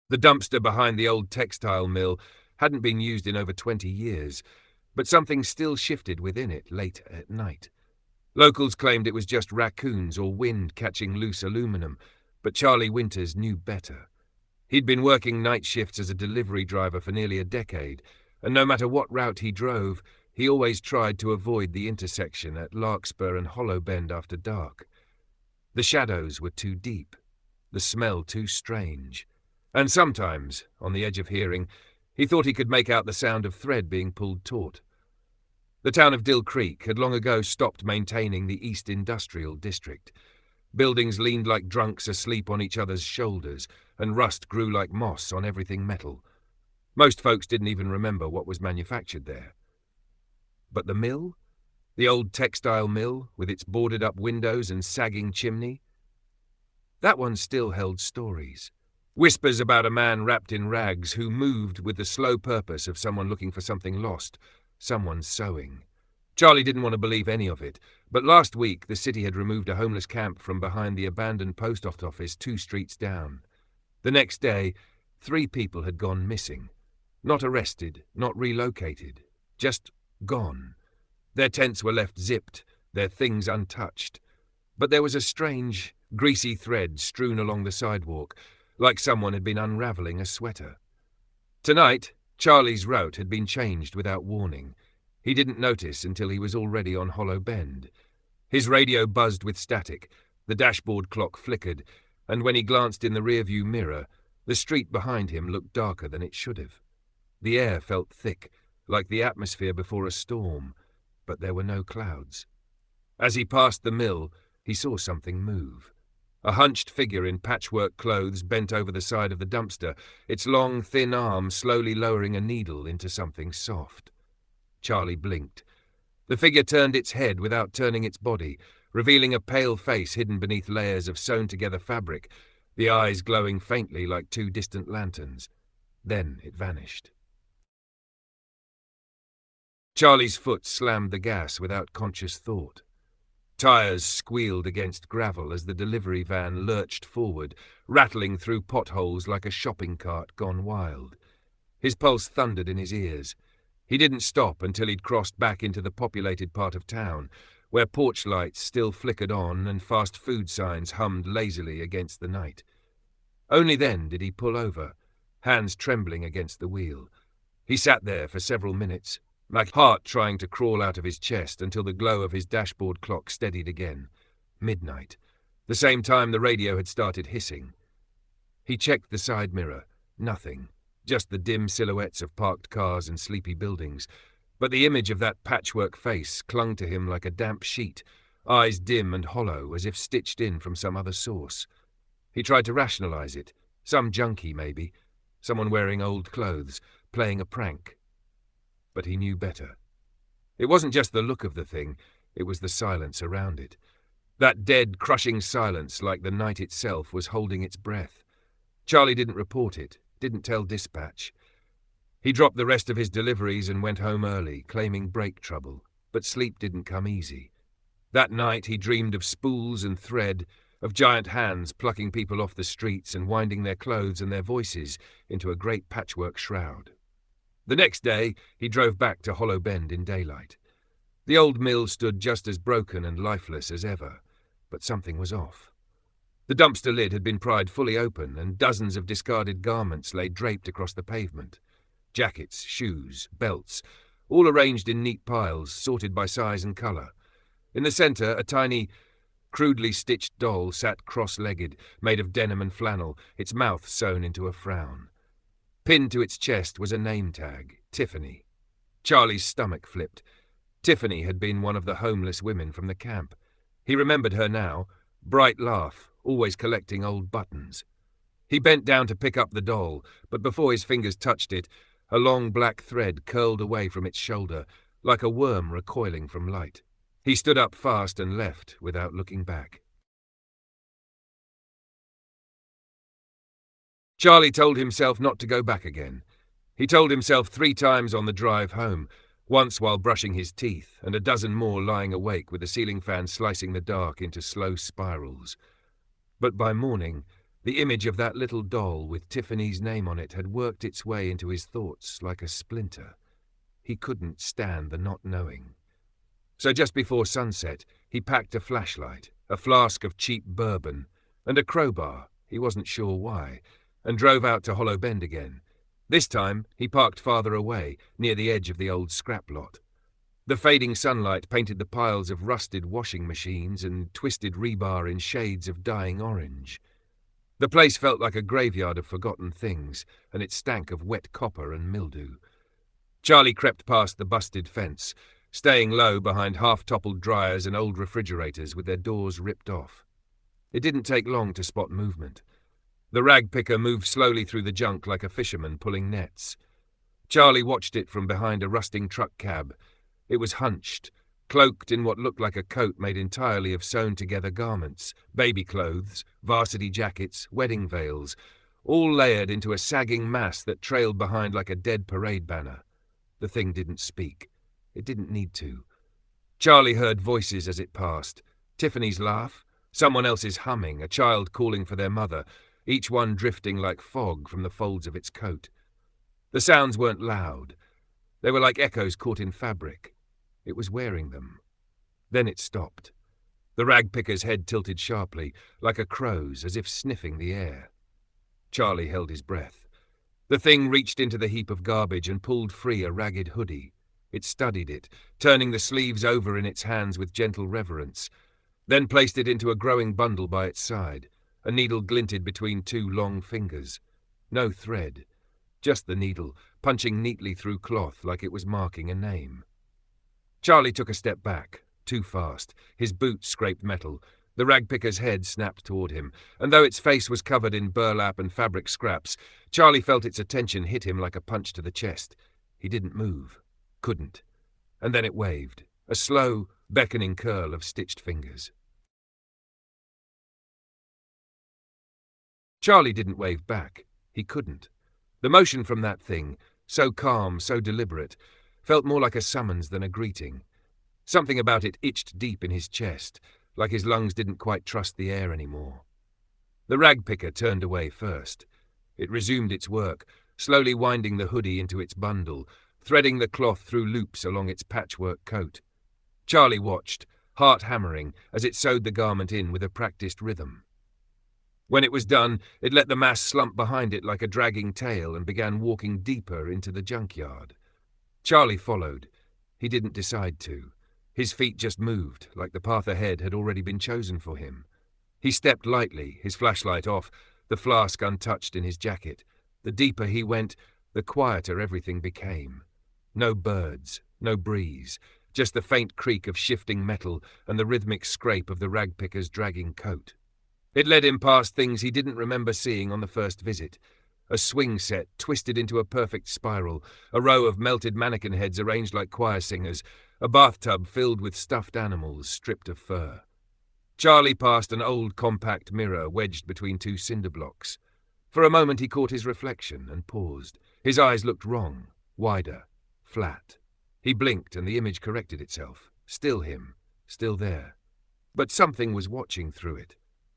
The dumpster behind the old textile mill hadn't been used in over 20 years, but something still shifted within it late at night. Locals claimed it was just raccoons or wind catching loose aluminum, but Charlie Winters knew better. He'd been working night shifts as a delivery driver for nearly a decade, and no matter what route he drove, he always tried to avoid the intersection at Larkspur and Hollow Bend after dark. The shadows were too deep, the smell too strange, and sometimes, on the edge of hearing, he thought he could make out the sound of thread being pulled taut. The town of Dill Creek had long ago stopped maintaining the East Industrial District. Buildings leaned like drunks asleep on each other's shoulders, and rust grew like moss on everything metal. Most folks didn't even remember what was manufactured there. But the mill? The old textile mill, with its boarded-up windows and sagging chimney? That one still held stories. Whispers about a man wrapped in rags who moved with the slow purpose of someone looking for something lost, someone sewing. Charlie didn't want to believe any of it, but last week the city had removed a homeless camp from behind the abandoned post office 2 streets down. The next day, 3 people had gone missing. Not arrested, not relocated, just gone. Their tents were left zipped, their things untouched. But there was a strange, greasy thread strewn along the sidewalk, like someone had been unravelling a sweater. Tonight, Charlie's route had been changed without warning. He didn't notice until he was already on Hollow Bend. His radio buzzed with static, the dashboard clock flickered, and when he glanced in the rearview mirror, the street behind him looked darker than it should have. The air felt thick, like the atmosphere before a storm, but there were no clouds. As he passed the mill, he saw something move. A hunched figure in patchwork clothes bent over the side of the dumpster, its long, thin arm slowly lowering a needle into something soft. Charlie blinked. The figure turned its head without turning its body, revealing a pale face hidden beneath layers of sewn-together fabric, the eyes glowing faintly like 2 distant lanterns. Then it vanished. Charlie's foot slammed the gas without conscious thought. Tires squealed against gravel as the delivery van lurched forward, rattling through potholes like a shopping cart gone wild. His pulse thundered in his ears. He didn't stop until he'd crossed back into the populated part of town, where porch lights still flickered on and fast food signs hummed lazily against the night. Only then did he pull over, hands trembling against the wheel. He sat there for several minutes, like heart trying to crawl out of his chest until the glow of his dashboard clock steadied again. Midnight. The same time the radio had started hissing. He checked the side mirror. Nothing. Just the dim silhouettes of parked cars and sleepy buildings. But the image of that patchwork face clung to him like a damp sheet, eyes dim and hollow as if stitched in from some other source. He tried to rationalize it. Some junkie, maybe. Someone wearing old clothes, playing a prank. But he knew better. It wasn't just the look of the thing, it was the silence around it. That dead, crushing silence, like the night itself, was holding its breath. Charlie didn't report it, didn't tell dispatch. He dropped the rest of his deliveries and went home early, claiming brake trouble, but sleep didn't come easy. That night he dreamed of spools and thread, of giant hands plucking people off the streets and winding their clothes and their voices into a great patchwork shroud. The next day, he drove back to Hollow Bend in daylight. The old mill stood just as broken and lifeless as ever, but something was off. The dumpster lid had been pried fully open, and dozens of discarded garments lay draped across the pavement. Jackets, shoes, belts, all arranged in neat piles, sorted by size and colour. In the centre, a tiny, crudely stitched doll sat cross-legged, made of denim and flannel, its mouth sewn into a frown. Pinned to its chest was a name tag, Tiffany. Charlie's stomach flipped. Tiffany had been one of the homeless women from the camp. He remembered her now, bright laugh, always collecting old buttons. He bent down to pick up the doll, but before his fingers touched it, a long black thread curled away from its shoulder, like a worm recoiling from light. He stood up fast and left without looking back. Charlie told himself not to go back again. He told himself 3 times on the drive home, once while brushing his teeth, and a dozen more lying awake with the ceiling fan slicing the dark into slow spirals. But by morning, The image of that little doll with Tiffany's name on it had worked its way into his thoughts like a splinter. He couldn't stand the not knowing. So just before sunset, he packed a flashlight, a flask of cheap bourbon, and a crowbar, he wasn't sure why, and drove out to Hollow Bend again. This time, he parked farther away, near the edge of the old scrap lot. The fading sunlight painted the piles of rusted washing machines and twisted rebar in shades of dying orange. The place felt like a graveyard of forgotten things, and it stank of wet copper and mildew. Charlie crept past the busted fence, staying low behind half-toppled dryers and old refrigerators with their doors ripped off. It didn't take long to spot movement. The ragpicker moved slowly through the junk like a fisherman pulling nets. Charlie watched it from behind a rusting truck cab. It was hunched, cloaked in what looked like a coat made entirely of sewn-together garments, baby clothes, varsity jackets, wedding veils, all layered into a sagging mass that trailed behind like a dead parade banner. The thing didn't speak. It didn't need to. Charlie heard voices as it passed. Tiffany's laugh, someone else's humming, a child calling for their mother, each one drifting like fog from the folds of its coat. The sounds weren't loud. They were like echoes caught in fabric. It was wearing them. Then it stopped. The ragpicker's head tilted sharply, like a crow's, as if sniffing the air. Charlie held his breath. The thing reached into the heap of garbage and pulled free a ragged hoodie. It studied it, turning the sleeves over in its hands with gentle reverence, then placed it into a growing bundle by its side. A needle glinted between two long fingers. No thread, just the needle, punching neatly through cloth like it was marking a name. Charlie took a step back, too fast. His boot scraped metal. The ragpicker's head snapped toward him, and though its face was covered in burlap and fabric scraps, Charlie felt its attention hit him like a punch to the chest. He didn't move. Couldn't. And then it waved, a slow, beckoning curl of stitched fingers. Charlie didn't wave back. He couldn't. The motion from that thing, so calm, so deliberate, felt more like a summons than a greeting. Something about it itched deep in his chest, like his lungs didn't quite trust the air anymore. The ragpicker turned away first. It resumed its work, slowly winding the hoodie into its bundle, threading the cloth through loops along its patchwork coat. Charlie watched, heart hammering, as it sewed the garment in with a practiced rhythm. When it was done, it let the mass slump behind it like a dragging tail and began walking deeper into the junkyard. Charlie followed. He didn't decide to. His feet just moved, like the path ahead had already been chosen for him. He stepped lightly, his flashlight off, the flask untouched in his jacket. The deeper he went, the quieter everything became. No birds, no breeze, just the faint creak of shifting metal and the rhythmic scrape of the ragpicker's dragging coat. It led him past things he didn't remember seeing on the first visit. A swing set twisted into a perfect spiral, a row of melted mannequin heads arranged like choir singers, a bathtub filled with stuffed animals stripped of fur. Charlie passed an old compact mirror wedged between two cinder blocks. For a moment he caught his reflection and paused. His eyes looked wrong, wider, flat. He blinked and the image corrected itself. Still him, still there. But something was watching through it.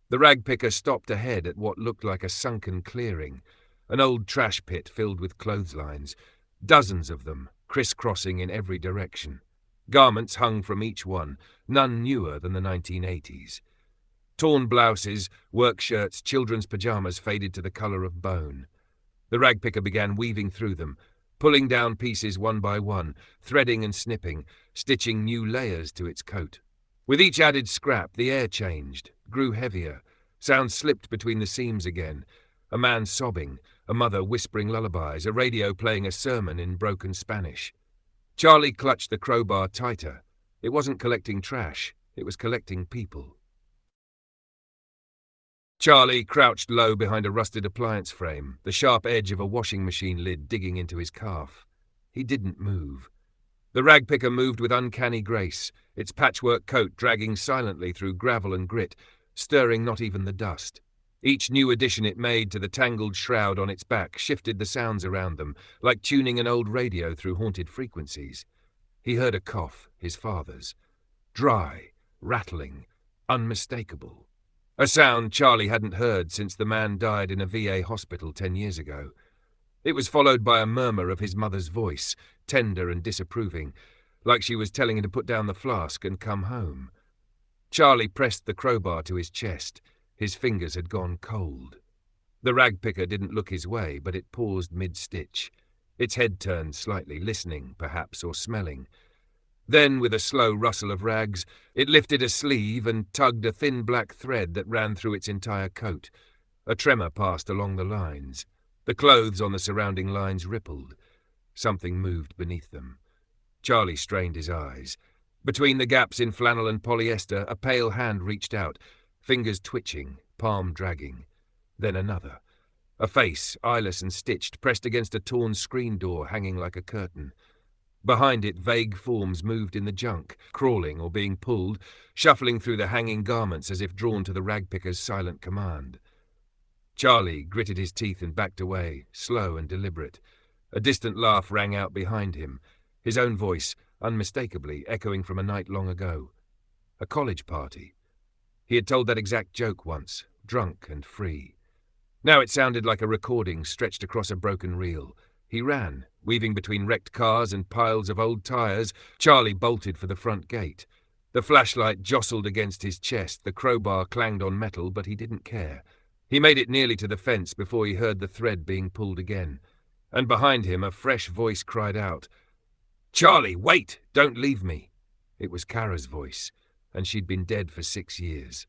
The ragpicker stopped ahead at what looked like a sunken clearing, an old trash pit filled with clotheslines, dozens of them, crisscrossing in every direction. Garments hung from each one, none newer than the 1980s. Torn blouses, work shirts, children's pajamas faded to the colour of bone. The ragpicker began weaving through them, pulling down pieces one by one, threading and snipping, stitching new layers to its coat. With each added scrap, the air changed, grew heavier. Sounds slipped between the seams again. A man sobbing, a mother whispering lullabies, a radio playing a sermon in broken Spanish. Charlie clutched the crowbar tighter. It wasn't collecting trash, it was collecting people. Charlie crouched low behind a rusted appliance frame, the sharp edge of a washing machine lid digging into his calf. He didn't move. The ragpicker moved with uncanny grace, its patchwork coat dragging silently through gravel and grit, stirring not even the dust. Each new addition it made to the tangled shroud on its back shifted the sounds around them, like tuning an old radio through haunted frequencies. He heard a cough, his father's. Dry, rattling, unmistakable. A sound Charlie hadn't heard since the man died in a VA hospital 10 years ago. It was followed by a murmur of his mother's voice, tender and disapproving, like she was telling him to put down the flask and come home. Charlie pressed the crowbar to his chest. His fingers had gone cold. The ragpicker didn't look his way, but it paused mid-stitch. Its head turned slightly, listening, perhaps, or smelling. Then, with a slow rustle of rags, it lifted a sleeve and tugged a thin black thread that ran through its entire coat. A tremor passed along the lines. The clothes on the surrounding lines rippled. Something moved beneath them. Charlie strained his eyes. Between the gaps in flannel and polyester, a pale hand reached out, fingers twitching, palm dragging. Then another. A face, eyeless and stitched, pressed against a torn screen door hanging like a curtain. Behind it, vague forms moved in the junk, crawling or being pulled, shuffling through the hanging garments as if drawn to the ragpicker's silent command. Charlie gritted his teeth and backed away, slow and deliberate. A distant laugh rang out behind him, his own voice, unmistakably, echoing from a night long ago. A college party. He had told that exact joke once, drunk and free. Now it sounded like a recording stretched across a broken reel. He ran, weaving between wrecked cars and piles of old tires. Charlie bolted for the front gate. The flashlight jostled against his chest, the crowbar clanged on metal, but he didn't care. He made it nearly to the fence before he heard the thread being pulled again. And behind him a fresh voice cried out, "Charlie, wait! Don't leave me!" It was Kara's voice, and she'd been dead for 6 years.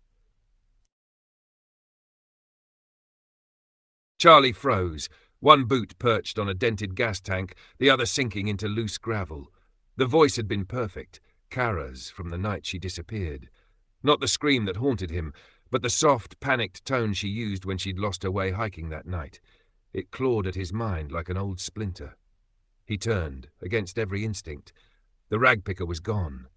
Charlie froze, one boot perched on a dented gas tank, the other sinking into loose gravel. The voice had been perfect, Kara's from the night she disappeared. Not the scream that haunted him, but the soft, panicked tone she used when she'd lost her way hiking that night. It clawed at his mind like an old splinter. He turned, against every instinct. The ragpicker was gone.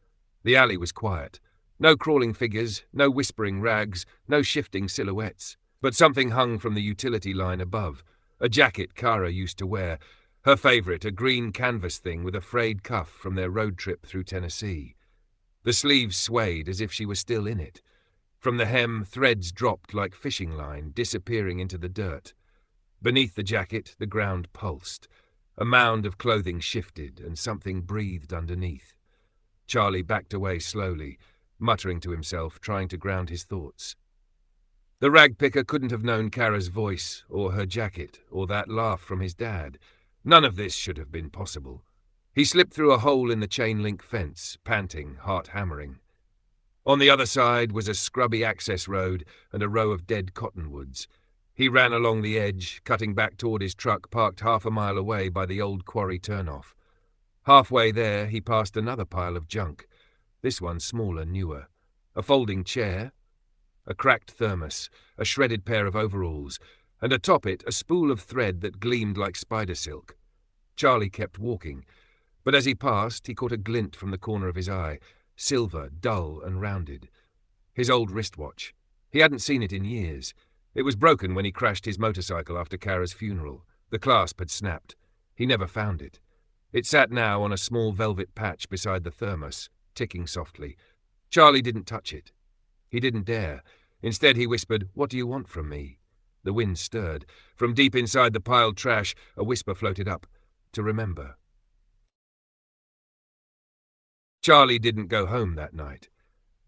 The alley was quiet. No crawling figures, no whispering rags, no shifting silhouettes. But something hung from the utility line above. A jacket Kara used to wear. Her favourite, a green canvas thing with a frayed cuff from their road trip through Tennessee. The sleeves swayed as if she were still in it. From the hem, threads dropped like fishing line, disappearing into the dirt. Beneath the jacket, the ground pulsed. A mound of clothing shifted, and something breathed underneath. Charlie backed away slowly, muttering to himself, trying to ground his thoughts. The ragpicker couldn't have known Kara's voice, or her jacket, or that laugh from his dad. None of this should have been possible. He slipped through a hole in the chain-link fence, panting, heart hammering. On the other side was a scrubby access road and a row of dead cottonwoods. He ran along the edge, cutting back toward his truck parked half a mile away by the old quarry turnoff. Halfway there, he passed another pile of junk, this one smaller, newer. A folding chair, a cracked thermos, a shredded pair of overalls, and atop it a spool of thread that gleamed like spider silk. Charlie kept walking, but as he passed, he caught a glint from the corner of his eye, silver, dull and rounded. His old wristwatch. He hadn't seen it in years. It was broken when he crashed his motorcycle after Kara's funeral. The clasp had snapped. He never found it. It sat now on a small velvet patch beside the thermos, ticking softly. Charlie didn't touch it. He didn't dare. Instead he whispered, "What do you want from me?" The wind stirred. From deep inside the piled trash, a whisper floated up. To remember. Charlie didn't go home that night.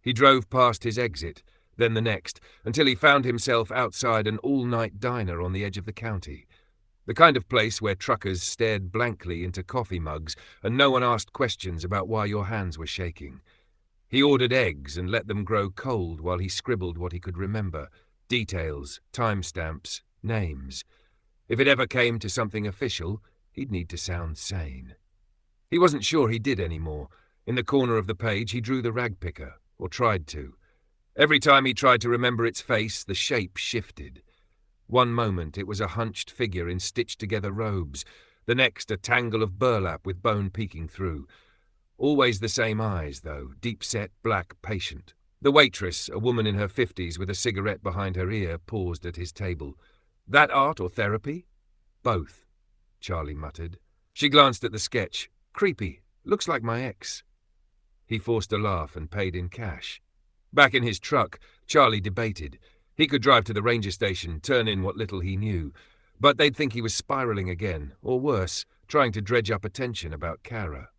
He drove past his exit, then the next, until he found himself outside an all-night diner on the edge of the county. The kind of place where truckers stared blankly into coffee mugs and no one asked questions about why your hands were shaking. He ordered eggs and let them grow cold while he scribbled what he could remember, details, timestamps, names. If it ever came to something official, he'd need to sound sane. He wasn't sure he did anymore. In the corner of the page he drew the ragpicker, or tried to. Every time he tried to remember its face, the shape shifted. One moment it was a hunched figure in stitched-together robes, the next a tangle of burlap with bone peeking through. Always the same eyes, though, deep-set, black, patient. The waitress, a woman in her 50s with a cigarette behind her ear, paused at his table. "That art or therapy?" "Both," Charlie muttered. She glanced at the sketch. "Creepy. Looks like my ex." He forced a laugh and paid in cash. Back in his truck, Charlie debated. He could drive to the ranger station, turn in what little he knew, but they'd think he was spiraling again, or worse, trying to dredge up attention about Kara.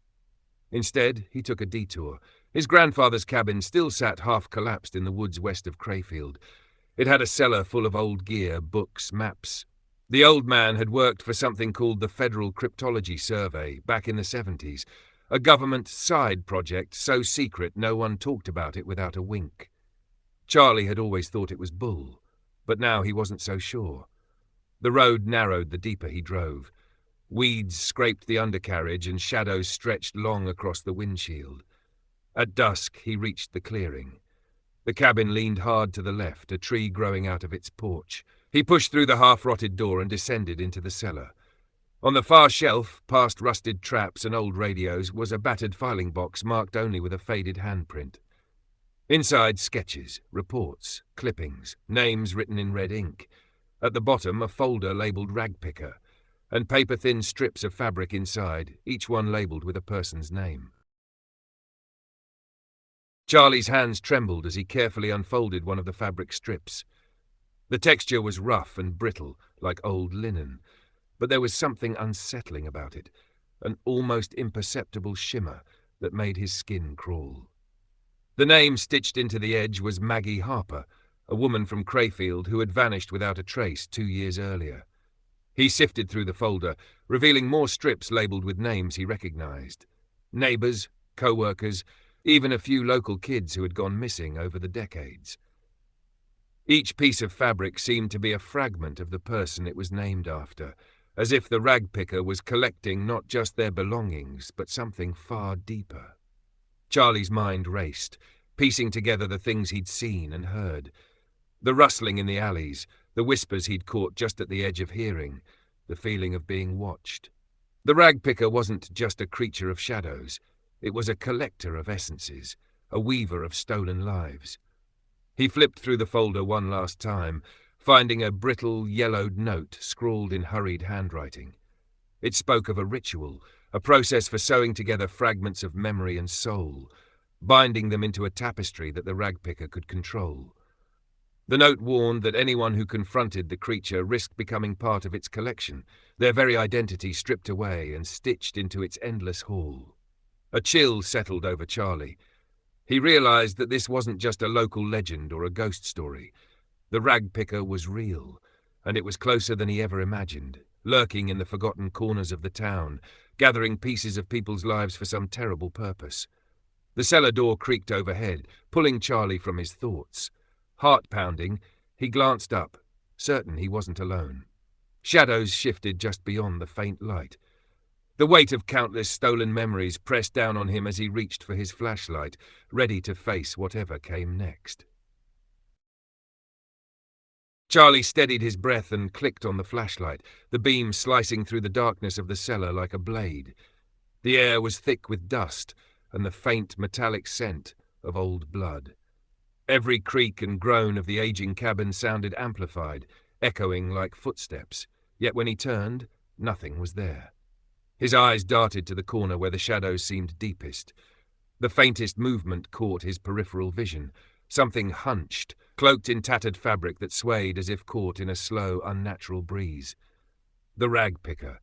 Instead, he took a detour. His grandfather's cabin still sat half-collapsed in the woods west of Crayfield. It had a cellar full of old gear, books, maps. The old man had worked for something called the Federal Cryptology Survey back in the 70s, a government side project so secret no one talked about it without a wink. Charlie had always thought it was bull, but now he wasn't so sure. The road narrowed the deeper he drove. Weeds scraped the undercarriage and shadows stretched long across the windshield. At dusk, he reached the clearing. The cabin leaned hard to the left, a tree growing out of its porch. He pushed through the half-rotted door and descended into the cellar. On the far shelf, past rusted traps and old radios, was a battered filing box marked only with a faded handprint. Inside, sketches, reports, clippings, names written in red ink. At the bottom, a folder labelled Ragpicker, and paper-thin strips of fabric inside, each one labelled with a person's name. Charlie's hands trembled as he carefully unfolded one of the fabric strips. The texture was rough and brittle, like old linen, but there was something unsettling about it, an almost imperceptible shimmer that made his skin crawl. The name stitched into the edge was Maggie Harper, a woman from Crayfield who had vanished without a trace 2 years earlier. He sifted through the folder, revealing more strips labelled with names he recognized. Neighbours, co-workers, even a few local kids who had gone missing over the decades. Each piece of fabric seemed to be a fragment of the person it was named after, as if the ragpicker was collecting not just their belongings, but something far deeper. Charlie's mind raced, piecing together the things he'd seen and heard. The rustling in the alleys, the whispers he'd caught just at the edge of hearing, the feeling of being watched. The ragpicker wasn't just a creature of shadows. It was a collector of essences, a weaver of stolen lives. He flipped through the folder one last time, finding a brittle, yellowed note scrawled in hurried handwriting. It spoke of a ritual, a process for sewing together fragments of memory and soul, binding them into a tapestry that the ragpicker could control. The note warned that anyone who confronted the creature risked becoming part of its collection, their very identity stripped away and stitched into its endless haul. A chill settled over Charlie. He realized that this wasn't just a local legend or a ghost story. The ragpicker was real, and it was closer than he ever imagined, lurking in the forgotten corners of the town, gathering pieces of people's lives for some terrible purpose. The cellar door creaked overhead, pulling Charlie from his thoughts. Heart pounding, he glanced up, certain he wasn't alone. Shadows shifted just beyond the faint light. The weight of countless stolen memories pressed down on him as he reached for his flashlight, ready to face whatever came next. Charlie steadied his breath and clicked on the flashlight, the beam slicing through the darkness of the cellar like a blade. The air was thick with dust and the faint metallic scent of old blood. Every creak and groan of the aging cabin sounded amplified, echoing like footsteps, yet when he turned, nothing was there. His eyes darted to the corner where the shadows seemed deepest. The faintest movement caught his peripheral vision, something hunched, cloaked in tattered fabric that swayed as if caught in a slow, unnatural breeze. The ragpicker.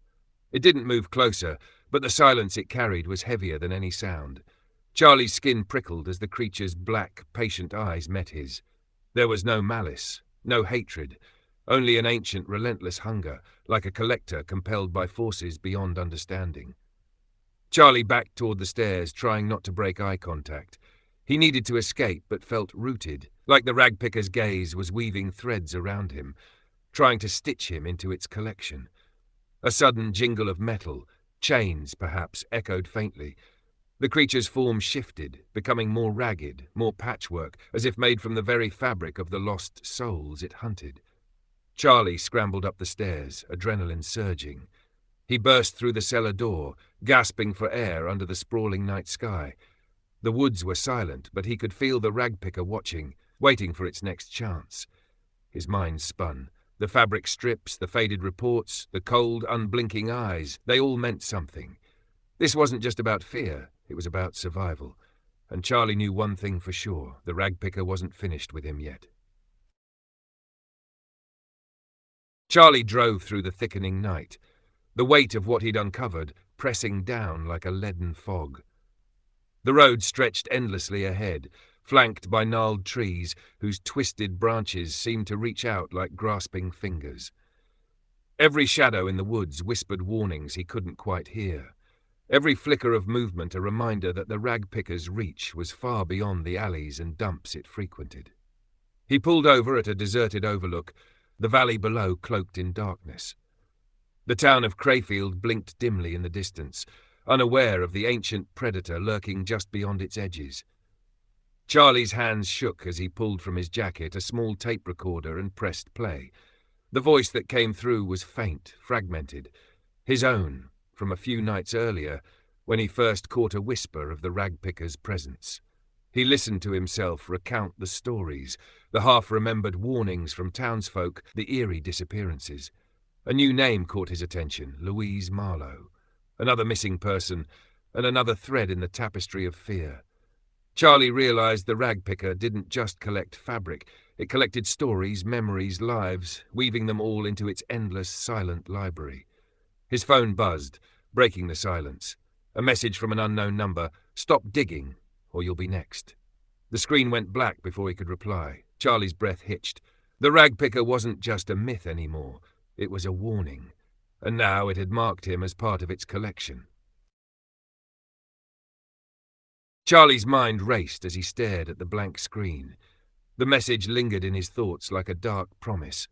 It didn't move closer, but the silence it carried was heavier than any sound. Charlie's skin prickled as the creature's black, patient eyes met his. There was no malice, no hatred, only an ancient, relentless hunger, like a collector compelled by forces beyond understanding. Charlie backed toward the stairs, trying not to break eye contact. He needed to escape, but felt rooted, like the ragpicker's gaze was weaving threads around him, trying to stitch him into its collection. A sudden jingle of metal, chains perhaps, echoed faintly. The creature's form shifted, becoming more ragged, more patchwork, as if made from the very fabric of the lost souls it hunted. Charlie scrambled up the stairs, adrenaline surging. He burst through the cellar door, gasping for air under the sprawling night sky. The woods were silent, but he could feel the ragpicker watching, waiting for its next chance. His mind spun. The fabric strips, the faded reports, the cold, unblinking eyes, they all meant something. This wasn't just about fear, it was about survival. And Charlie knew one thing for sure, the ragpicker wasn't finished with him yet. Charlie drove through the thickening night, the weight of what he'd uncovered pressing down like a leaden fog. The road stretched endlessly ahead, flanked by gnarled trees whose twisted branches seemed to reach out like grasping fingers. Every shadow in the woods whispered warnings he couldn't quite hear. Every flicker of movement a reminder that the Ragpicker's reach was far beyond the alleys and dumps it frequented. He pulled over at a deserted overlook, the valley below cloaked in darkness. The town of Crayfield blinked dimly in the distance, unaware of the ancient predator lurking just beyond its edges. Charlie's hands shook as he pulled from his jacket a small tape recorder and pressed play. The voice that came through was faint, fragmented, his own from a few nights earlier when he first caught a whisper of the Ragpicker's presence. He listened to himself recount the stories, the half-remembered warnings from townsfolk, the eerie disappearances. A new name caught his attention, Louise Marlowe. Another missing person, and another thread in the tapestry of fear. Charlie realized the Ragpicker didn't just collect fabric, it collected stories, memories, lives, weaving them all into its endless, silent library. His phone buzzed, breaking the silence. A message from an unknown number, "Stop digging, or you'll be next." The screen went black before he could reply. Charlie's breath hitched. The Ragpicker wasn't just a myth anymore, it was a warning, and now it had marked him as part of its collection. Charlie's mind raced as he stared at the blank screen. The message lingered in his thoughts like a dark promise.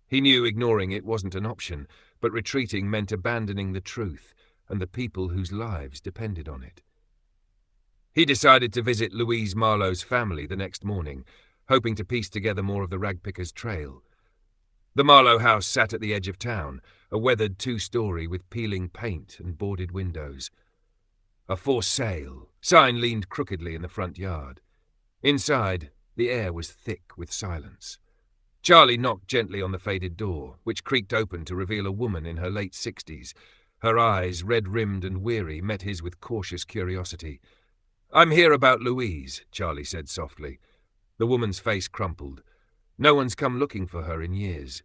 He knew ignoring it wasn't an option, but retreating meant abandoning the truth and the people whose lives depended on it. He decided to visit Louise Marlowe's family the next morning, hoping to piece together more of the Ragpicker's trail. The Marlowe house sat at the edge of town, a weathered two-story with peeling paint and boarded windows. A "For Sale" sign leaned crookedly in the front yard. Inside, the air was thick with silence. Charlie knocked gently on the faded door, which creaked open to reveal a woman in her late 60s. Her eyes, red-rimmed and weary, met his with cautious curiosity. "I'm here about Louise," Charlie said softly. The woman's face crumpled. No one's come looking for her in years.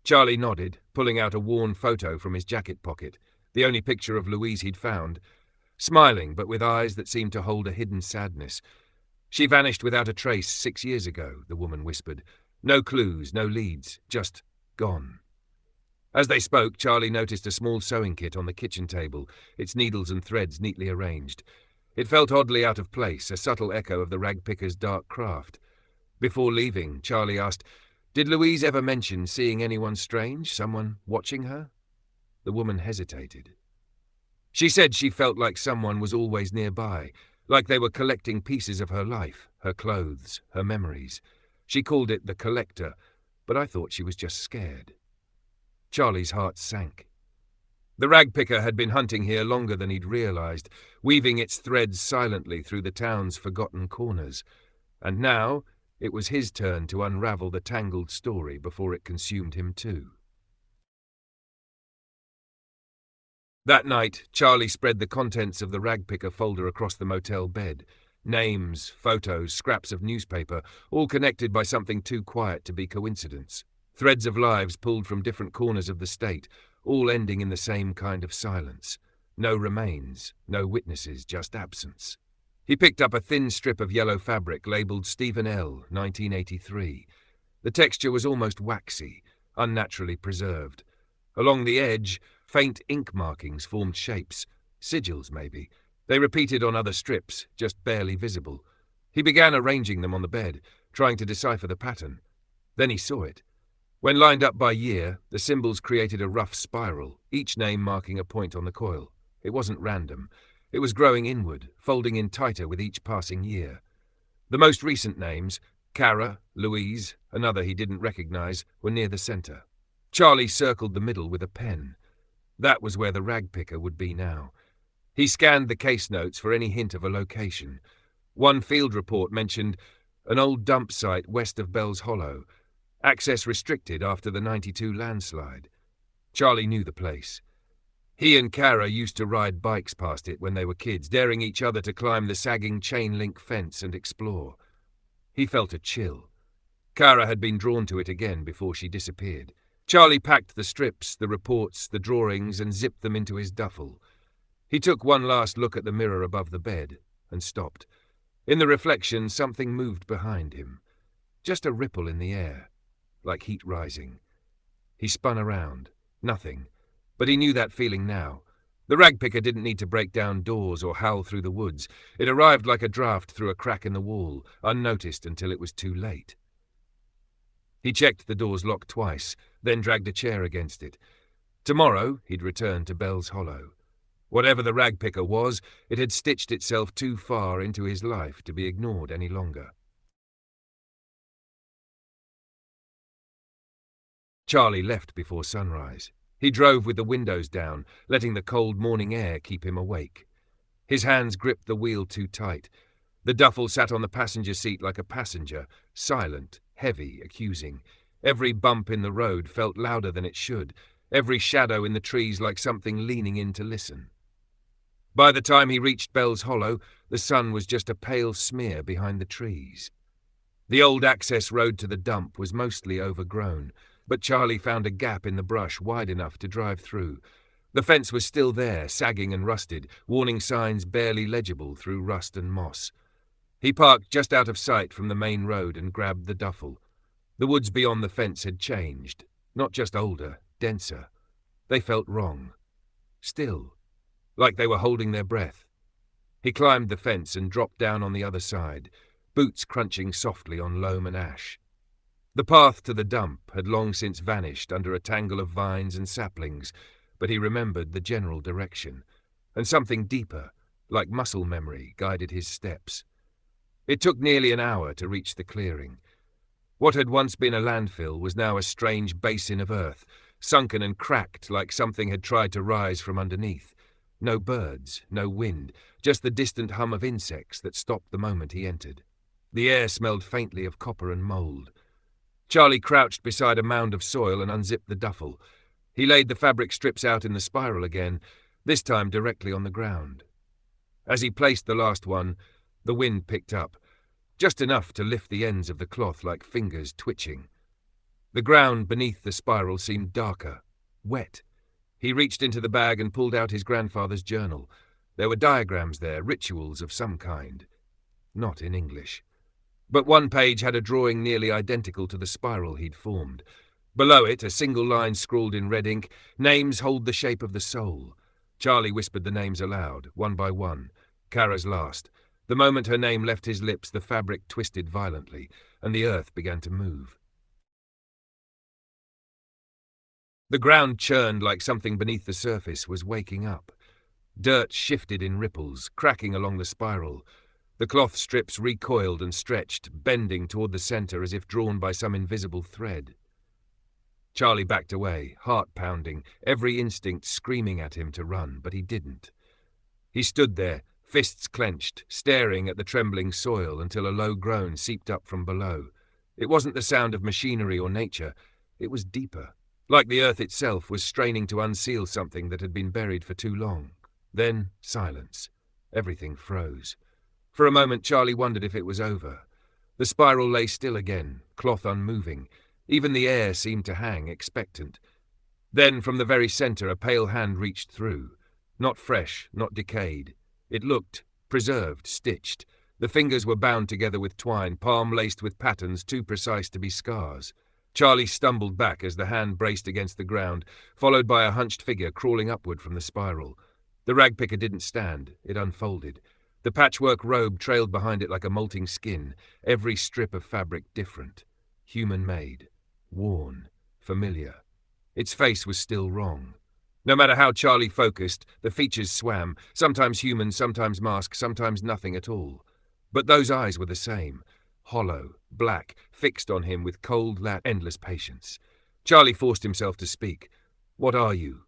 Charlie nodded, pulling out a worn photo from his jacket pocket, the only picture of Louise he'd found. Smiling, but with eyes that seemed to hold a hidden sadness. "She vanished without a trace 6 years ago," the woman whispered. "No clues, no leads, just gone." As they spoke, Charlie noticed a small sewing kit on the kitchen table, its needles and threads neatly arranged. It felt oddly out of place, a subtle echo of the Ragpicker's dark craft. Before leaving, Charlie asked, "Did Louise ever mention seeing anyone strange, someone watching her?" The woman hesitated. "She said she felt like someone was always nearby, like they were collecting pieces of her life, her clothes, her memories. She called it the collector, but I thought she was just scared." Charlie's heart sank. The Ragpicker had been hunting here longer than he'd realized, weaving its threads silently through the town's forgotten corners. And now it was his turn to unravel the tangled story before it consumed him too. That night, Charlie spread the contents of the Ragpicker folder across the motel bed. Names, photos, scraps of newspaper, all connected by something too quiet to be coincidence. Threads of lives pulled from different corners of the state, all ending in the same kind of silence. No remains, no witnesses, just absence. He picked up a thin strip of yellow fabric labelled Stephen L., 1983. The texture was almost waxy, unnaturally preserved. Along the edge, faint ink markings formed shapes, sigils maybe. They repeated on other strips, just barely visible. He began arranging them on the bed, trying to decipher the pattern. Then he saw it. When lined up by year, the symbols created a rough spiral, each name marking a point on the coil. It wasn't random. It was growing inward, folding in tighter with each passing year. The most recent names, Kara, Louise, another he didn't recognize, were near the center. Charlie circled the middle with a pen. That was where the Ragpicker would be now. He scanned the case notes for any hint of a location. One field report mentioned an old dump site west of Bell's Hollow, access restricted after the '92 landslide. Charlie knew the place. He and Kara used to ride bikes past it when they were kids, daring each other to climb the sagging chain-link fence and explore. He felt a chill. Kara had been drawn to it again before she disappeared. Charlie packed the strips, the reports, the drawings, and zipped them into his duffel. He took one last look at the mirror above the bed and stopped. In the reflection, something moved behind him. Just a ripple in the air, like heat rising. He spun around. Nothing. But he knew that feeling now. The ragpicker didn't need to break down doors or howl through the woods. It arrived like a draft through a crack in the wall, unnoticed until it was too late. He checked the door's lock twice, then dragged a chair against it. Tomorrow he'd return to Bell's Hollow. Whatever the ragpicker was, it had stitched itself too far into his life to be ignored any longer. Charlie left before sunrise. He drove with the windows down, letting the cold morning air keep him awake. His hands gripped the wheel too tight. The duffel sat on the passenger seat like a passenger, silent, heavy, accusing. Every bump in the road felt louder than it should, every shadow in the trees like something leaning in to listen. By the time he reached Bell's Hollow, the sun was just a pale smear behind the trees. The old access road to the dump was mostly overgrown, but Charlie found a gap in the brush wide enough to drive through. The fence was still there, sagging and rusted, warning signs barely legible through rust and moss. He parked just out of sight from the main road and grabbed the duffel. The woods beyond the fence had changed, not just older, denser. They felt wrong. Still, like they were holding their breath. He climbed the fence and dropped down on the other side, boots crunching softly on loam and ash. The path to the dump had long since vanished under a tangle of vines and saplings, but he remembered the general direction, and something deeper, like muscle memory, guided his steps. It took nearly an hour to reach the clearing. What had once been a landfill was now a strange basin of earth, sunken and cracked like something had tried to rise from underneath. No birds, no wind, just the distant hum of insects that stopped the moment he entered. The air smelled faintly of copper and mould. Charlie crouched beside a mound of soil and unzipped the duffel. He laid the fabric strips out in the spiral again, this time directly on the ground. As he placed the last one, the wind picked up, just enough to lift the ends of the cloth like fingers twitching. The ground beneath the spiral seemed darker, wet. He reached into the bag and pulled out his grandfather's journal. There were diagrams there, rituals of some kind. Not in English. But one page had a drawing nearly identical to the spiral he'd formed. Below it, a single line scrawled in red ink, "Names hold the shape of the soul." Charlie whispered the names aloud, one by one. Kara's last. The moment her name left his lips, the fabric twisted violently, and the earth began to move. The ground churned like something beneath the surface was waking up. Dirt shifted in ripples, cracking along the spiral. The cloth strips recoiled and stretched, bending toward the center as if drawn by some invisible thread. Charlie backed away, heart pounding, every instinct screaming at him to run, but he didn't. He stood there, fists clenched, staring at the trembling soil until a low groan seeped up from below. It wasn't the sound of machinery or nature. It was deeper, like the earth itself was straining to unseal something that had been buried for too long. Then silence. Everything froze. For a moment, Charlie wondered if it was over. The spiral lay still again, cloth unmoving. Even the air seemed to hang, expectant. Then, from the very center, a pale hand reached through. Not fresh, not decayed. It looked preserved, stitched. The fingers were bound together with twine, palm laced with patterns too precise to be scars. Charlie stumbled back as the hand braced against the ground, followed by a hunched figure crawling upward from the spiral. The ragpicker didn't stand. It unfolded. The patchwork robe trailed behind it like a molting skin, every strip of fabric different. Human-made. Worn. Familiar. Its face was still wrong. No matter how Charlie focused, the features swam, sometimes human, sometimes mask, sometimes nothing at all. But those eyes were the same. Hollow, black, fixed on him with cold, endless patience. Charlie forced himself to speak. "What are you?"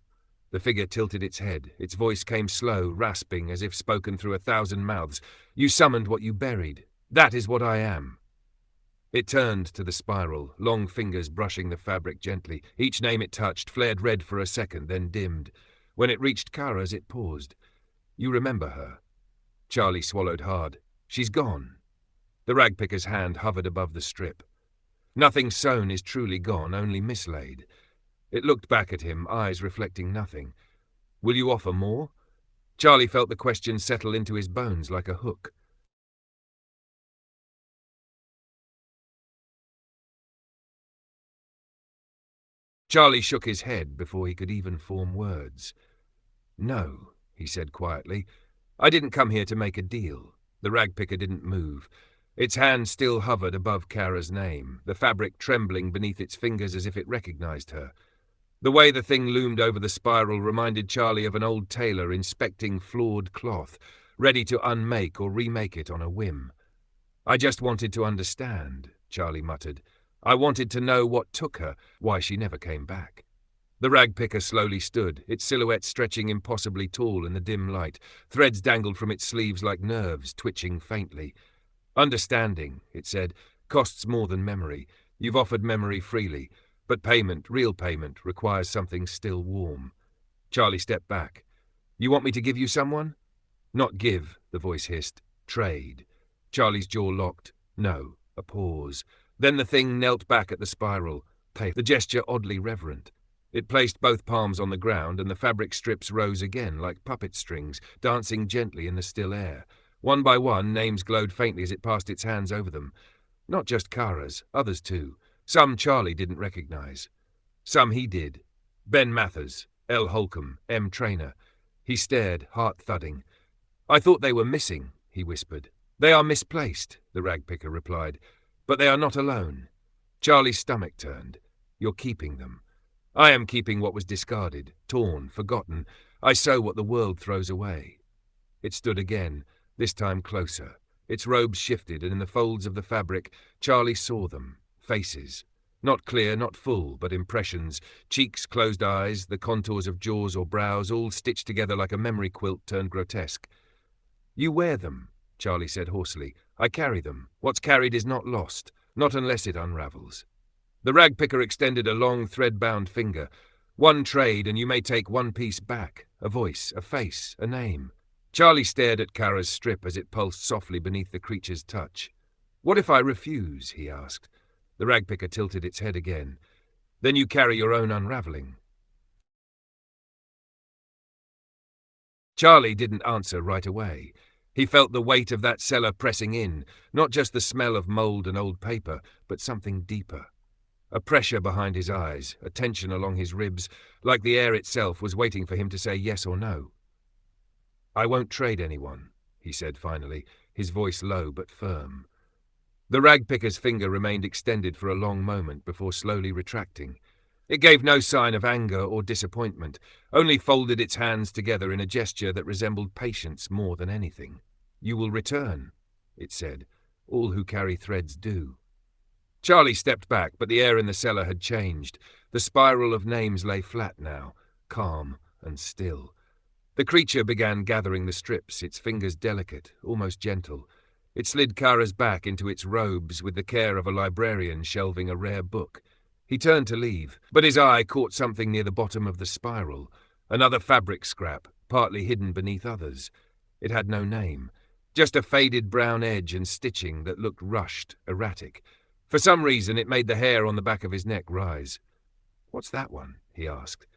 The figure tilted its head. Its voice came slow, rasping, as if spoken through 1,000 mouths. "You summoned what you buried. That is what I am." It turned to the spiral, long fingers brushing the fabric gently. Each name it touched flared red for a second, then dimmed. When it reached Kara's, it paused. "You remember her?" Charlie swallowed hard. "She's gone." The ragpicker's hand hovered above the strip. Nothing sewn is truly gone, only mislaid. It looked back at him, eyes reflecting nothing. Will you offer more? Charlie felt the question settle into his bones like a hook. Charlie shook his head before he could even form words. No, he said quietly. I didn't come here to make a deal. The ragpicker didn't move. Its hand still hovered above Kara's name, the fabric trembling beneath its fingers as if it recognized her. The way the thing loomed over the spiral reminded Charlie of an old tailor inspecting flawed cloth, ready to unmake or remake it on a whim. I just wanted to understand, Charlie muttered. I wanted to know what took her, why she never came back. The ragpicker slowly stood, its silhouette stretching impossibly tall in the dim light. Threads dangled from its sleeves like nerves, twitching faintly. Understanding, it said, costs more than memory. You've offered memory freely, but payment, real payment, requires something still warm. Charlie stepped back. You want me to give you someone? Not give, the voice hissed. Trade. Charlie's jaw locked. No. A pause. Then the thing knelt back at the spiral, the gesture oddly reverent. It placed both palms on the ground, and the fabric strips rose again like puppet strings, dancing gently in the still air. One by one, names glowed faintly as it passed its hands over them. Not just Kara's, others too. Some Charlie didn't recognize. Some he did. Ben Mathers, L. Holcomb, M. Traynor. He stared, heart-thudding. I thought they were missing, he whispered. They are misplaced, the ragpicker replied. But they are not alone. Charlie's stomach turned. You're keeping them. I am keeping what was discarded, torn, forgotten. I sow what the world throws away. It stood again, this time closer. Its robes shifted, and in the folds of the fabric, Charlie saw them. Faces. Not clear, not full, but impressions. Cheeks, closed eyes, the contours of jaws or brows, all stitched together like a memory quilt turned grotesque. You wear them, Charlie said hoarsely. I carry them. What's carried is not lost, not unless it unravels. The ragpicker extended a long, thread-bound finger. One trade, and you may take one piece back. A voice, a face, a name. Charlie stared at Kara's strip as it pulsed softly beneath the creature's touch. What if I refuse? He asked. The ragpicker tilted its head again. Then you carry your own unraveling. Charlie didn't answer right away. He felt the weight of that cellar pressing in, not just the smell of mold and old paper, but something deeper. A pressure behind his eyes, a tension along his ribs, like the air itself was waiting for him to say yes or no. I won't trade anyone, he said finally, his voice low but firm. The ragpicker's finger remained extended for a long moment before slowly retracting. It gave no sign of anger or disappointment, only folded its hands together in a gesture that resembled patience more than anything. You will return, it said. All who carry threads do. Charlie stepped back, but the air in the cellar had changed. The spiral of names lay flat now, calm and still. The creature began gathering the strips, its fingers delicate, almost gentle. It slid Kara's back into its robes with the care of a librarian shelving a rare book. He turned to leave, but his eye caught something near the bottom of the spiral, another fabric scrap, partly hidden beneath others. It had no name, just a faded brown edge and stitching that looked rushed, erratic. For some reason, it made the hair on the back of his neck rise. What's that one? He asked.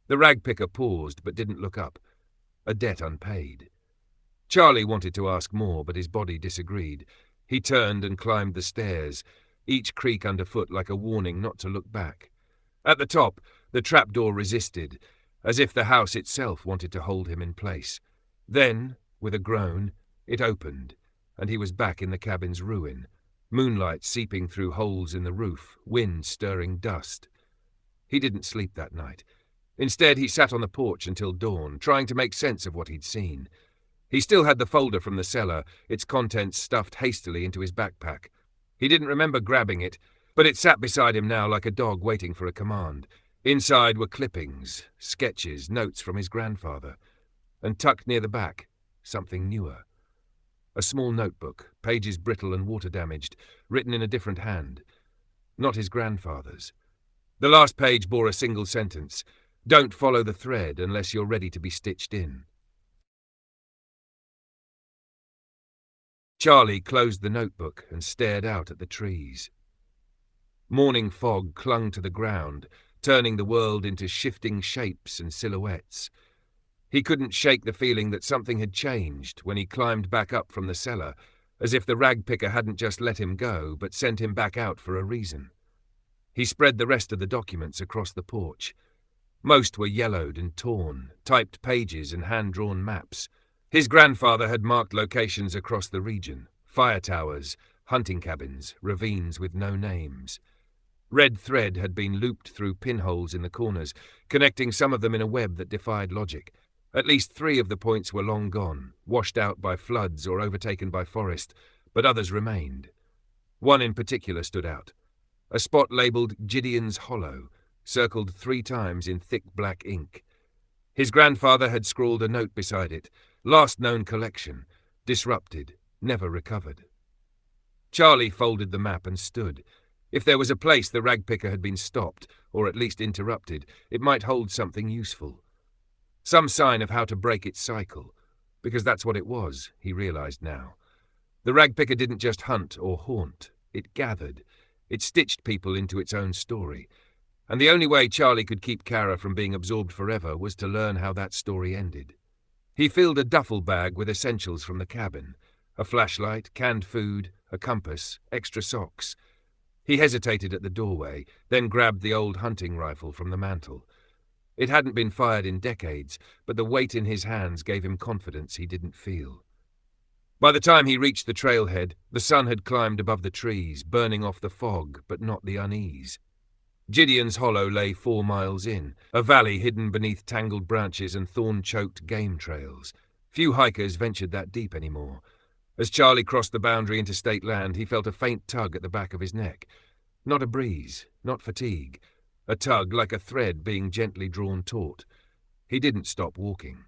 The ragpicker paused, but didn't look up. A debt unpaid. Charlie wanted to ask more, but his body disagreed. He turned and climbed the stairs, each creak underfoot like a warning not to look back. At the top, the trapdoor resisted, as if the house itself wanted to hold him in place. Then, with a groan, it opened, and he was back in the cabin's ruin. Moonlight seeping through holes in the roof, wind stirring dust. He didn't sleep that night. Instead, he sat on the porch until dawn, trying to make sense of what he'd seen. He still had the folder from the cellar, its contents stuffed hastily into his backpack. He didn't remember grabbing it, but it sat beside him now like a dog waiting for a command. Inside were clippings, sketches, notes from his grandfather. And tucked near the back, something newer. A small notebook, pages brittle and water-damaged, written in a different hand. Not his grandfather's. The last page bore a single sentence. Don't follow the thread unless you're ready to be stitched in. Charlie closed the notebook and stared out at the trees. Morning fog clung to the ground, turning the world into shifting shapes and silhouettes. He couldn't shake the feeling that something had changed when he climbed back up from the cellar, as if the ragpicker hadn't just let him go, but sent him back out for a reason. He spread the rest of the documents across the porch. Most were yellowed and torn, typed pages and hand-drawn maps. His grandfather had marked locations across the region: fire towers, hunting cabins, ravines with no names. Red thread had been looped through pinholes in the corners, connecting some of them in a web that defied logic. At least 3 of the points were long gone, washed out by floods or overtaken by forest, but others remained. One in particular stood out: a spot labelled Gideon's Hollow, circled 3 times in thick black ink. His grandfather had scrawled a note beside it: last known collection, disrupted, never recovered. Charlie folded the map and stood. If there was a place the ragpicker had been stopped, or at least interrupted, it might hold something useful. Some sign of how to break its cycle, because that's what it was, he realized now. The ragpicker didn't just hunt or haunt, it gathered. It stitched people into its own story. And the only way Charlie could keep Kara from being absorbed forever was to learn how that story ended. He filled a duffel bag with essentials from the cabin: a flashlight, canned food, a compass, extra socks. He hesitated at the doorway, then grabbed the old hunting rifle from the mantel. It hadn't been fired in decades, but the weight in his hands gave him confidence he didn't feel. By the time he reached the trailhead, the sun had climbed above the trees, burning off the fog, but not the unease. Gideon's Hollow lay 4 miles in, a valley hidden beneath tangled branches and thorn-choked game trails. Few hikers ventured that deep anymore. As Charlie crossed the boundary into state land, he felt a faint tug at the back of his neck. Not a breeze, not fatigue. A tug like a thread being gently drawn taut. He didn't stop walking.